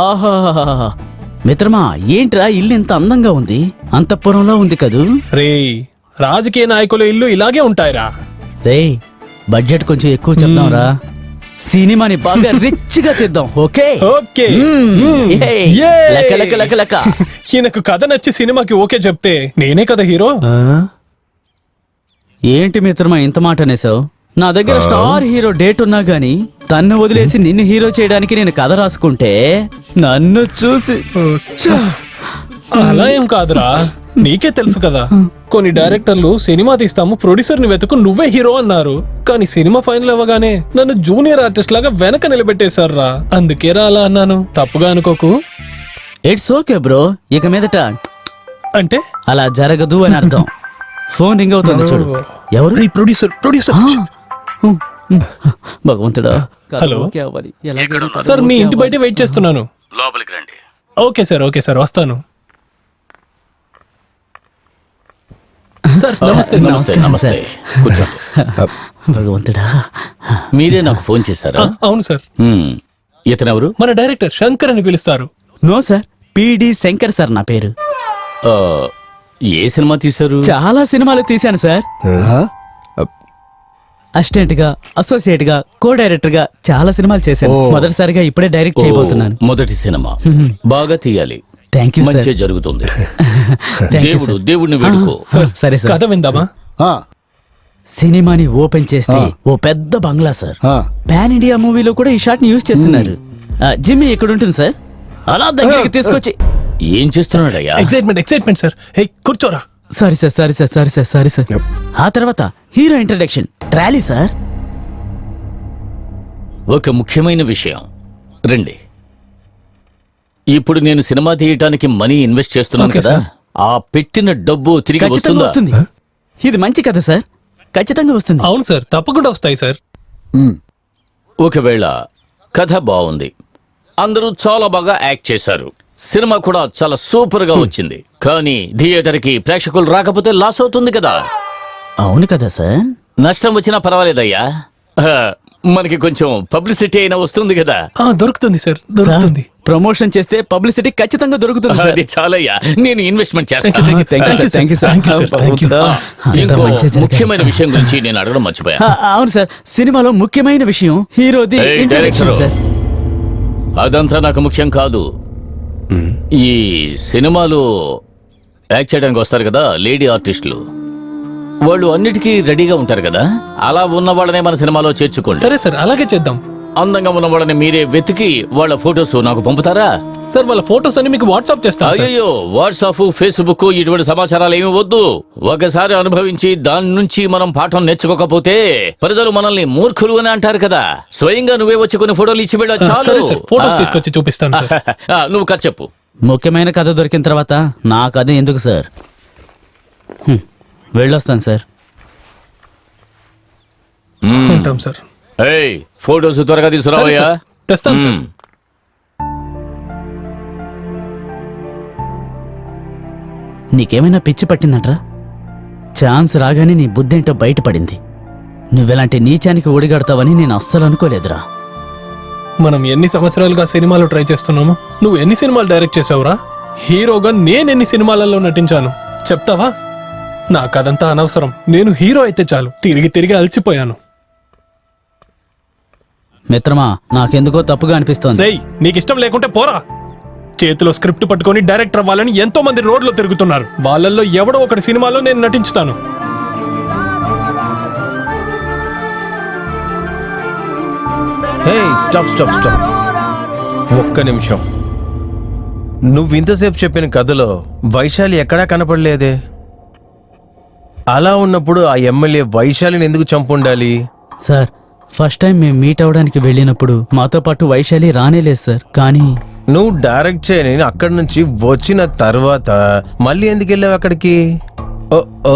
ఆహా మిత్రమా, ఏంట్రా ఇల్లు ఇంత అందంగా ఉంది? అంతఃపురంలో ఉంది కదూ? రే, రాజకీయ నాయకుల ఇల్లు ఇలాగే ఉంటాయిరా. రే, బడ్జెట్ కొంచెం ఎక్కువ చెప్దాంరా. సినిమాని బాగా రిచ్ గా తెద్దాం. Okay okay. లెక్క లెక్క లెక్క లెక్క. ఈయనకు కథ నచ్చి సినిమాకి ఓకే చెప్తే నేనే కదా హీరో. ఏంటి మిత్రమా ఇంత మాట అనేసావు? నా దగ్గర స్టార్ హీరో డేట్ ఉన్నా గానీ తన్ను వదిలేసి నిన్ను హీరో చేయడానికి నేను కథ రాసుకుంటే నన్ను చూసి అలా ఏం కాదురా, నీకే తెలుసు కదా. కొన్ని డైరెక్టర్లు సినిమా తీస్తాము, ప్రొడ్యూసర్ ని వెతుకు నువ్వే హీరో అన్నారు. కానీ సినిమా ఫైనల్ అవ్వగానే నన్ను జూనియర్ ఆర్టిస్ట్ లాగా వెనక నిలబెట్టేశారా. అందుకే రా అలా అన్నాను, తప్పుగా అనుకోకు. It's okay bro. ఇక మీదట అంటే అలా జరగదు అని అర్థం. ఫోన్ రింగ్ అవుతుంది చూడు. ఎవరు? ప్రొడ్యూసర్. భగవంతుడా. హలో ఓకే అవ్వాలి. ఎలాగైనా కథ సార్, మీ ఓకే ఇంటి బయట అవ్వాలి. వెయిట్ చేస్తున్నాను. లోపలికి రండి. ఓకే సార్ వస్తాను. సార్ నమస్తే సార్. నమస్తే నమస్తే, కూర్చోండి. భగవంతుడా. మీరే నాకు ఫోన్ చేశారా? అవును సార్. ఇతనెవరు? మన డైరెక్టర్ శంకర్ అని పిలుస్తారు. నో సార్, పిడి శంకర్ సార్ నా పేరు. ఆ, ఏ సినిమా తీశారు? చాలా సినిమాలు తీశాను సార్. అసిస్టెంట్ గా, అసోసియేట్ గా, కో డైరెక్టర్ గా చాలా సినిమాలు చేశాను. మొదటిసారిగా ఇప్పుడే డైరెక్ట్ చేయబోతున్నాను. మొదటి సినిమా బాగా తీయాలి. Thank you sir. మంచి జరుగుతుంది. Thank you sir. దేవుడిని వేడుకో. సరే సార్. కథ విందామా? సినిమాని ఓపెన్ చేస్తే ఓ పెద్ద బంగ్లా సార్. పాన్ ఇండియా మూవీలో కూడా ఈ షాట్ ని యూజ్ చేస్తున్నారు. జిమ్మి ఇక్కడ ఉంటుంది సార్. అలా దగ్గరికి తీసుకొచ్చి. ఏం చేస్తున్నాడయ్యా? Excitement sir. హే, కూర్చోరా. Sorry sir. ఆ తర్వాత హీరో ఇంట్రడక్షన్ ట్రాలీ సార్. ఒక ముఖ్యమైన విషయం. రండి. ఇప్పుడు నేను సినిమా తీయటానికి మనీ ఇన్వెస్ట్ చేస్తున్నాను ఓకే కదా, సార్. ఆ పెట్టిన డబ్బు తిరిగి ఖచ్చితంగా వస్తుందా? వస్తుంది. ఇది మంచి కథ సార్, ఖచ్చితంగా వస్తుంది. అవును సార్, తప్పకుండా వస్తాయి సార్. ఒకవేళ కథ బాగుంది, అందరూ చాలా బాగా యాక్ట్ చేశారు, సినిమా కూడా చాలా సూపర్ గా వచ్చింది, కానీ థియేటర్ కి ప్రేక్షకులు రాకపోతే లాస్ అవుతుంది కదా. అవును కదా సార్. నష్టం వచ్చినా పర్వాలేదయ్యా, మనకి కొంచెం పబ్లిసిటీ అయినా వస్తుంది కదా. దొరుకుతుంది సార్, దొరుకుతుంది. ప్రమోషన్ చేస్తే పబ్లిసిటీ ఖచ్చితంగా దొరుకుతుంది సార్. అది చాలయ్యా, నేను ఇన్వెస్ట్మెంట్ చేస్తాను. Thank you, sir. ఇంకో ముఖ్యమైన విషయం గురించి నేను అడగడం మర్చిపోయా. అవును సార్, సినిమాలో ముఖ్యమైన విషయం హీరోది ఏయ్, ఇంట్రడక్షన్ డైరెక్టరు. సార్. అదంతా నాకు ముఖ్యం కాదు. ఈ సినిమాలో యాక్ట్ చేయడానికి వస్తారు కదా లేడీ ఆర్టిస్టులు, వాళ్ళు అన్నిటికీ రెడీగా ఉంటారు కదా, అలా ఉన్న వాళ్ళనే మన సినిమాలో చేర్చుకోండి. సరే సార్, అలాగే చేద్దాం. అందంగా ఉన్న వాళ్ళని మీరే వెతికి వాళ్ళ ఫొటోస్ నాకు పంపుతారా? సార్, వాళ్ళ ఫోటోస్ అన్ని మీకు వాట్సాప్ చేస్తాను సార్. అయ్యో, వాట్సాప్, ఫేస్బుక్ ఇటువంటి సమాచారాలు ఏమి వద్దు. ఒకసారి అనుభవించి దాని నుంచి మనం పాఠం నేర్చుకోకపోతే ప్రజలు మనల్ని మూర్ఖులు అని అంటారు కదా. స్వయంగా నువ్వే వచ్చి కొన్ని ఫోటోలు ఇచ్చి వెళ్ళ సరే చాలు. సార్, ఫోటోస్ తీసుకొచ్చి చూపిస్తాను సార్. నువ్వు కథ చెప్పు. ముఖ్యమైన కథ దొరికిన తర్వాత నా కథ ఎందుకు సార్? వెళ్ళొస్తాను సార్. ఉంటాం సార్. ఏయ్, ఫోటోస్ త్వరగా తీసుకురావయ్యా. సరే సార్, తెస్తాను సార్. నీకేమైనా పిచ్చి పట్టిందంట్రా? ఛాన్స్ రాగానే నీ బుద్ధేంటో బయటపడింది. నువ్వెలాంటి నీచానికి ఒడిగడతావని నేను అస్సలు అనుకోలేదురా. మనం ఎన్ని సంవత్సరాలుగా సినిమాలు ట్రై చేస్తున్నాము. నువ్వు ఎన్ని సినిమాలు డైరెక్ట్ చేసావురా? హీరోగా నేను ఎన్ని సినిమాలలో నటించాను చెప్తావా? నాకదంతా అనవసరం. నేను హీరో అయితే చాలు. తిరిగి అలసిపోయాను. మిత్రమా, నాకెందుకో తప్పుగా అనిపిస్తోంది. రేయ్, నీకిష్టం లేకుంటే పోరా. చేతిలో స్క్రిప్ట్ పట్టుకొని డైరెక్టర్ అవ్వాలని ఎంతో మంది రోడ్లో తిరుగుతున్నారు. వాళ్ళల్లో ఎవడో ఒకటి సినిమాలో నేను నటించుతాను. స్టాప్. ఒక్క నిమిషం. నువ్వు ఇంతసేపు చెప్పిన కథలో వైశాలి ఎక్కడా కనపడలేదే. అలా ఉన్నప్పుడు ఆ ఎమ్మెల్యే వైశాలిని ఎందుకు చంపుండాలి? సార్, ఫస్ట్ టైం మేము మీట్ అవడానికి వెళ్ళినప్పుడు మాతో పాటు వైశాలి రానేలేదు సార్. కానీ నువ్వు డైరెక్ట్ చేయని అక్కడి నుంచి వచ్చిన తర్వాత మళ్ళీ ఎందుకు వెళ్ళావు అక్కడికి? ఓ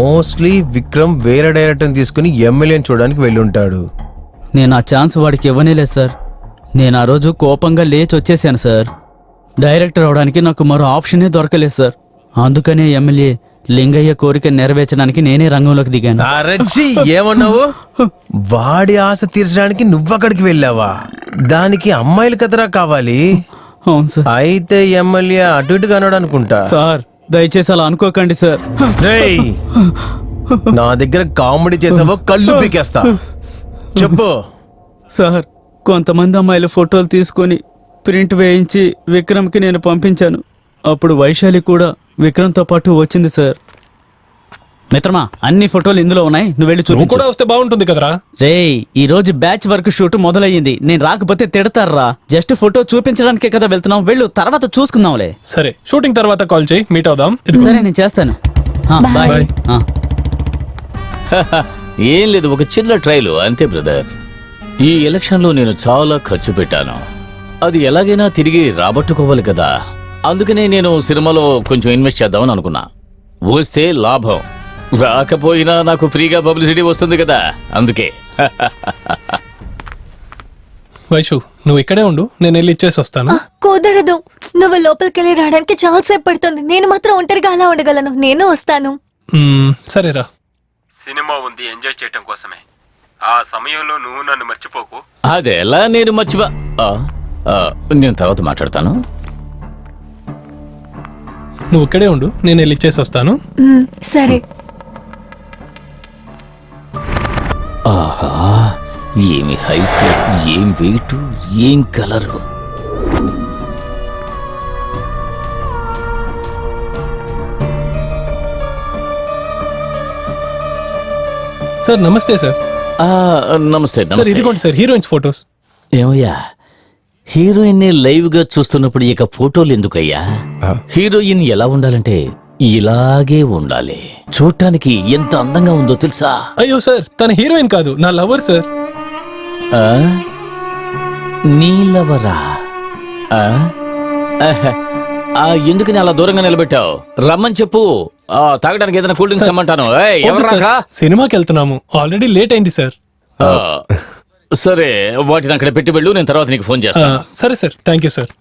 మోస్ట్లీ విక్రమ్ వేరే డైరెక్టర్ని తీసుకుని ఎమ్మెల్యేని చూడడానికి వెళ్ళుంటాడు. నేను ఆ ఛాన్స్ వాడికి ఇవ్వనేలేదు సార్. నేను ఆ రోజు కోపంగా లేచి వచ్చేసాను సార్. డైరెక్టర్ అవడానికి నాకు మరో ఆప్షనే దొరకలేదు సార్. అందుకనే ఎమ్మెల్యే లింగయ్య కోరిక నెరవేర్చడానికి నేనే రంగంలోకి దిగాను. అరచి ఏమన్నావు? వాడి ఆశ తీర్చడానికి నువ్వక్కడికి వెళ్ళావా? దానికి అమ్మాయిలు కదరా కావాలి. అవును సార్. అయితే ఎమ్మెల్యే అటు ఇటు కనడు అనుకుంటా. సార్ దయచేసి అలా అనుకోకండి సార్. రేయ్, నా దగ్గర కామెడీ చేసావో కళ్ళు పీకేస్తా. చెప్పు. సార్ కొంతమంది అమ్మాయిల ఫోటోలు తీసుకొని ప్రింట్ వేయించి విక్రమ్కి నేను పంపించాను. అప్పుడు వైశాలి కూడా విక్రమ్తో పాటు వచ్చింది సార్. మిత్రమా, అన్ని ఫోటోలు ఇందులో ఉన్నాయి, నువ్వు వెళ్ళి నువ్వు చూపించు. కూడా వస్తే బాగుంటుంది కదరా. రేయ్, ఈ రోజు బ్యాచ్ వర్క్ షూట్ మొదలయ్యింది. నేను రాకపోతే తిడతారా? జస్ట్ ఫోటో చూపించడానికే కదా వెళ్తున్నాం, వెళ్ళు, తర్వాత చూసుకుందాంలే. సరే, షూటింగ్ తర్వాత కాల్ చేయి, మీట్ అవుదాం. ఇదిగో. సరే నేను చేస్తాను. బాయ్. బాయ్. ఏం లేదు, ఒక చిన్న ట్రైలు అంతే బ్రదర్. ఈ ఎలక్షన్లో నేను చాలా ఖర్చు పెట్టాను. అది ఎలాగైనా తిరిగి రాబట్టుకోవాలి కదా. అందుకనే నేను సినిమాలో కొంచెం ఇన్వెస్ట్ చేద్దామని అనుకున్నా. వస్తే లాభం, రాకపోయినా నాకు ఫ్రీగా పబ్లిసిటీ వస్తుంది కదా, అందుకే. వైషు, నువ్వు ఇక్కడే ఉండు, నేను వెళ్ళి ఇచ్చేసి వస్తాను. కుదరదు. నువ్వు లోపలికెళ్ళి రావడానికి చాలా సేపు పడుతుంది. నేను మాత్రం ఒంటరిగా అలా ఉండగలను. నేను వస్తాను. సరేరా. సినిమా ఉంది, ఎంజాయ్ చేయటం కోసమే. ఆ సమయంలో నువ్వు నన్ను మర్చిపోకు. అదెలా నేను నేను తర్వాత మాట్లాడతాను. నువ్వు ఇక్కడే ఉండు, నేను వెళ్ళి ఇచ్చేసి వస్తాను. సరే. ఆహా, ఏమి హైట్, ఏం వెయిట్, ఏం కలరు. సార్ నమస్తే సార్. నమస్తే సార్ నమస్తే. ఇదిగోండి సార్, హీరోయిన్స్ ఫొటోస్. ఏమయ్యా, హీరోయిన్ లైవ్ గా చూస్తున్నప్పుడు ఇక ఫోటోలు ఎందుకయ్యా? హీరోయిన్ ఎలా ఉండాలంటే ఇలాగే ఉండాలి. చూడటానికి ఎంత అందంగా ఉందో తెలుసా? అయ్యో సార్, తన హీరోయిన్ కాదు, నా లవర్ సార్. ఆ? నీలవరా? ఆ? ఆహా. ఎందుకని అలా దూరంగా నిలబెట్టావు? రమ్మని చెప్పు. తాగడానికి ఏదైనా కూల్ డ్రింక్స్ తెమ్మంటాను. ఏయ్, వద్దు ఎవర్రా సార్, రా? సినిమాకి వెళ్తున్నాము, ఆల్రెడీ లేట్ అయింది సార్. ఆ, సరే, వాటిని అక్కడ పెట్టి వెళ్ళు, నేను తర్వాత నీకు ఫోన్ చేస్తాను. సరే సార్, థ్యాంక్ యూ సార్.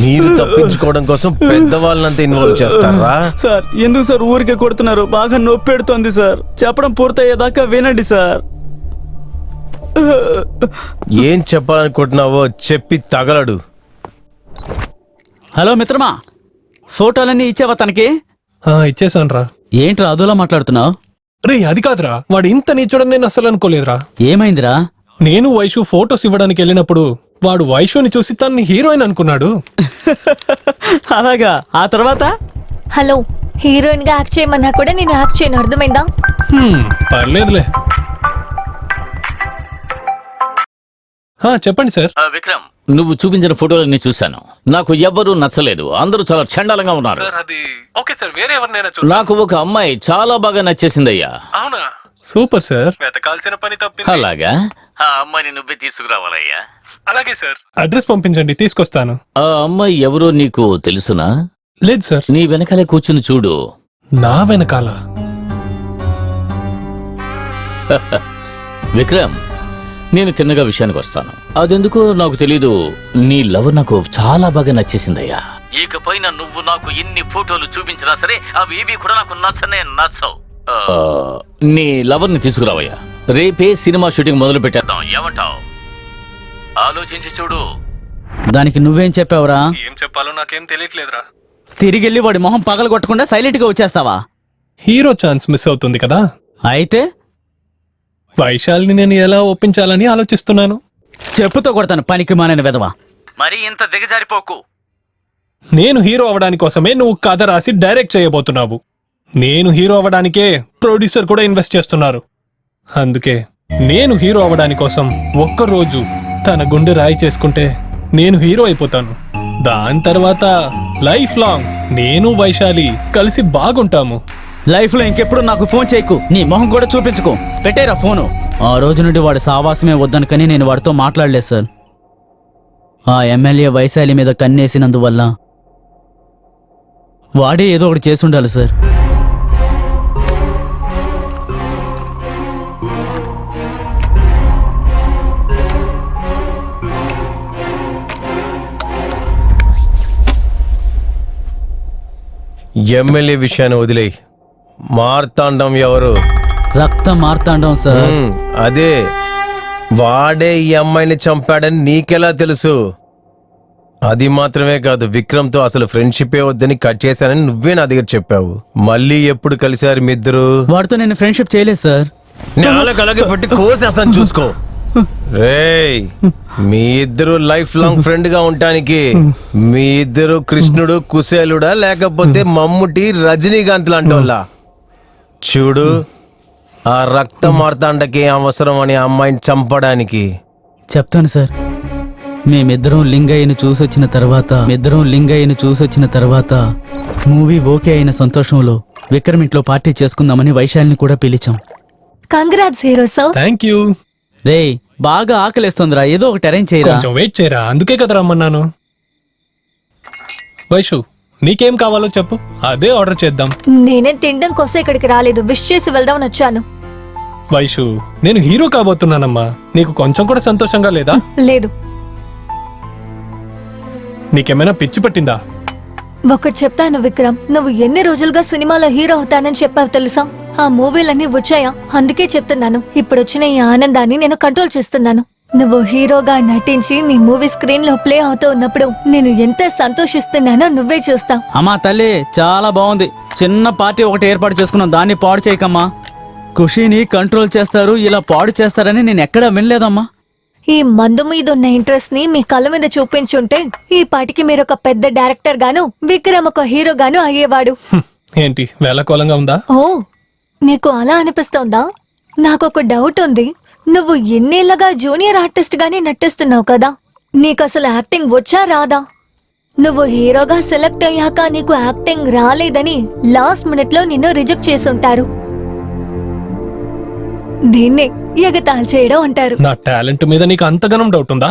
మీరు తప్పించుకోవడం కోసం పెద్దవాళ్ళంతా ఇన్వాల్వ్ చేస్తారా? సార్ ఎందుకు సార్ ఊరికే కొడుతున్నారు? బాగా నొప్పి పెడుతోంది సార్. చెప్పడం పూర్తయ్యేదాకా వినండి సార్. ఏం చెప్పాలనుకుంటున్నావో చెప్పి తగలడు. హలో మిత్రమా, ఫోటోలన్నీ ఇచ్చావా తనకి? ఇచ్చేసాను రా. ఏంట్రా అదోలా మాట్లాడుతున్నావు? రే, అది కాదురా, వాడు ఇంత నీచోడని నేను అసలు అనుకోలేదురా. ఏమైందిరా? నేను వైషు ఫోటోస్ ఇవ్వడానికి వెళ్ళినప్పుడు వాడు వైషుని చూసి తన్ని హీరోయిన్ అనుకున్నాడు. అలాగా? ఆ తర్వాత? హలో, హీరోయిన్ గా యాక్ట్ చేయమన్నా కూడా నేను యాక్ట్ చేయను, అర్థమైందా? పర్లేదులే. చెప్పండి సార్. విక్రమ్, నువ్వు చూపించిన ఫోటోలన్నీ చూశాను. నాకు ఎవ్వరూ నచ్చలేదు, అందరూ చాలా చండాలంగా ఉన్నారు. ఓకే సార్, వేరే ఎవరినైనా నాకు ఒక అమ్మాయి చాలా బాగా నచ్చేసిందయ్యా. అవునా? Super sir. వెతకాల్సిన పని తప్పింది. అలాగా? ఆ అమ్మాయిని నువ్వే తీసుకురావాలయ్యా. అలాగే సార్. అడ్రస్ పంపించండి, తీసుకొస్తాను. ఆ అమ్మాయి ఎవరో నీకు తెలుసునా? లేదు సార్. నీ వెనకాలే కూర్చుని చూడు. నా వెనకాల? విక్రమ్, నేను తిన్నగా విషయానికి వస్తాను. అదెందుకో నాకు తెలీదు, నీ లవ్ నాకు చాలా బాగా నచ్చేసిందయ్యా. ఇకపైన నువ్వు నాకు ఎన్ని ఫోటోలు చూపించినా సరే అవి ఏవి కూడా నాకు నచ్చవు. నీ లవర్ ని తీసుకురావయ్యా. రేపే సినిమా షూటింగ్ మొదలు పెట్టేద్దాం, ఏమంటావు? ఆలోచించి చూడు. దానికి నువ్వేం చెప్పావురా? ఏం చెప్పాలో నాకేం తెలియట్లేదురా. తిరిగెళ్ళి వాడి మొహం పగల కొట్టకుండా సైలెంట్ గా వచ్చేస్తావా? హీరో ఛాన్స్ మిస్ అవుతుంది కదా. అయితే వైశాలిని నేను ఎలా ఒప్పించాలని ఆలోచిస్తున్నాను. చెప్పుతో కొడతాను, పనికి మానని వెదవా. మరి ఇంత దిగజారిపోకు. నేను హీరో అవడానికి కోసమే నువ్వు కథ రాసి డైరెక్ట్ చేయబోతున్నావు. నేను హీరో అవ్వడానికే ప్రొడ్యూసర్ కూడా ఇన్వెస్ట్ చేస్తున్నారు. అందుకే నేను హీరో అవ్వడానికి కోసం ఒక్కరోజు తన గుండె రాయి చేసుకుంటే నేను హీరో అయిపోతాను. దాని తర్వాత లైఫ్ లాంగ్ నేను వైశాలి కలిసి బాగుంటాము. లైఫ్ లో ఇంకెప్పుడు నాకు ఫోన్ చేయకు, నీ మొహం కూడా చూపించుకో. పెట్టేరా ఫోను. ఆ రోజు నుండి వాడి సావాసమే వద్దనుకని నేను వాడితో మాట్లాడలేదు సార్. ఆ ఎమ్మెల్యే వైశాలి మీద కన్నేసినందువల్ల వాడే ఏదో ఒకటి చేసుండాలి సార్. ఎమ్మెల్యే విషయాన్ని వదిలేయి. మార్తాండం ఎవరు? రక్త మార్తాండం సార్. అదే, వాడే ఈ అమ్మాయిని చంపాడని నీకెలా తెలుసు? అది మాత్రమే కాదు, విక్రమ్తో అసలు ఫ్రెండ్షిపే వద్దని కట్ చేశానని నువ్వే నా దగ్గర చెప్పావు. మళ్ళీ ఎప్పుడు కలిశారు మీ ఇద్దరు? వాడితో నేను ఫ్రెండ్షిప్ చేయలేదు సార్. అలాగే పెట్టి కోసేస్తాను చూసుకో. రేయ్, మీ ఇద్దరు లైఫ్ లాంగ్ ఫ్రెండ్ గా ఉండటానికి మీ ఇద్దరు కృష్ణుడు కుశేలుడా లేకపోతే మమ్ముటి రజనీకాంత్ లాంటి వాళ్ళ? చూడు, ఆ రక్త మార్తాండకి అవసరం అని అమ్మాయిని చంపడానికి. చెప్తాను సార్. మేమిద్దరం లింగయ్యని చూసొచ్చిన తర్వాత మూవీ ఓకే అయిన సంతోషంలో విక్రమ్ ఇంట్లో పార్టీ చేసుకుందామని వైశాలిని కూడా పిలిచాం. Congrats hero sir. Thank you. రేయ్, బాగా ఆకలిస్తుందిరా, ఏదో ఒకటి అరేంజ్ చేయరా. కొంచెం వెయిట్ చేయరా, అందుకే కదా రమ్మన్నాను. వైషు, నీకేం కావాలో చెప్పు, అదే ఆర్డర్ చేద్దాం. నేనే తినడం కోసం ఇక్కడికి రాలేదు, విష్ చేసి వెళ్దామని వచ్చాను. వైషు, నేను హీరో కాబోతున్నానమ్మా, నీకు కొంచెం కూడా సంతోషంగా లేదా? లేదు. నీకేమైనా పిచ్చి పట్టిందా? ఒకటి చెప్తాను విక్రమ్, నువ్వు ఎన్ని రోజులుగా సినిమాలో హీరో అవుతానని చెప్పావు తెలుసా? ఆ మూవీలన్నీ వచ్చాయా? అందుకే చెప్తున్నాను, ఇప్పుడు వచ్చిన ఈ ఆనందాన్ని నేను కంట్రోల్ చేస్తున్నాను. నువ్వు హీరోగా నటించి నీ మూవీ స్క్రీన్ లో ప్లే అవుతూ ఉన్నప్పుడు నేను ఎంత సంతోషిస్తున్నానో నువ్వే చూస్తావు. అమ్మా తల్లి, చాలా బాగుంది. చిన్న పార్టీ ఒకటి ఏర్పాటు చేసుకున్నాం, దాన్ని పాడు చేయకమ్మా. ఖుషీని కంట్రోల్ చేస్తారు, ఇలా పాడు చేస్తారని నేను ఎక్కడా వినలేదమ్మా. ఈ మందు మీద ఉన్న ఇంట్రెస్ట్ ని మీ కళ్ళ మీద చూపించుంటే ఈ పాటికి మీరు ఒక పెద్ద డైరెక్టర్ గాను, విక్రమ్ ఒక హీరో గాను అయ్యేవాడు. ఏంటి వేళకోలంగా ఉందా? ఓ, నీకు అలా అనిపిస్తోందా? నాకొక డౌట్ ఉంది. నువ్వు ఎన్నేళ్లగా జూనియర్ ఆర్టిస్ట్ గానే నటిస్తున్నావు కదా, నీకు అసలు యాక్టింగ్ వచ్చా రాదా? నువ్వు హీరోగా సెలెక్ట్ అయ్యాక నీకు యాక్టింగ్ రాలేదని లాస్ట్ మినిట్ లో నిన్ను రిజెక్ట్ చేసుంటారు. దీన్నే ఎగతాళి చేయడం అంటారు. నా టాలెంట్ మీద నీకు అంతగానం డౌట్ ఉందా?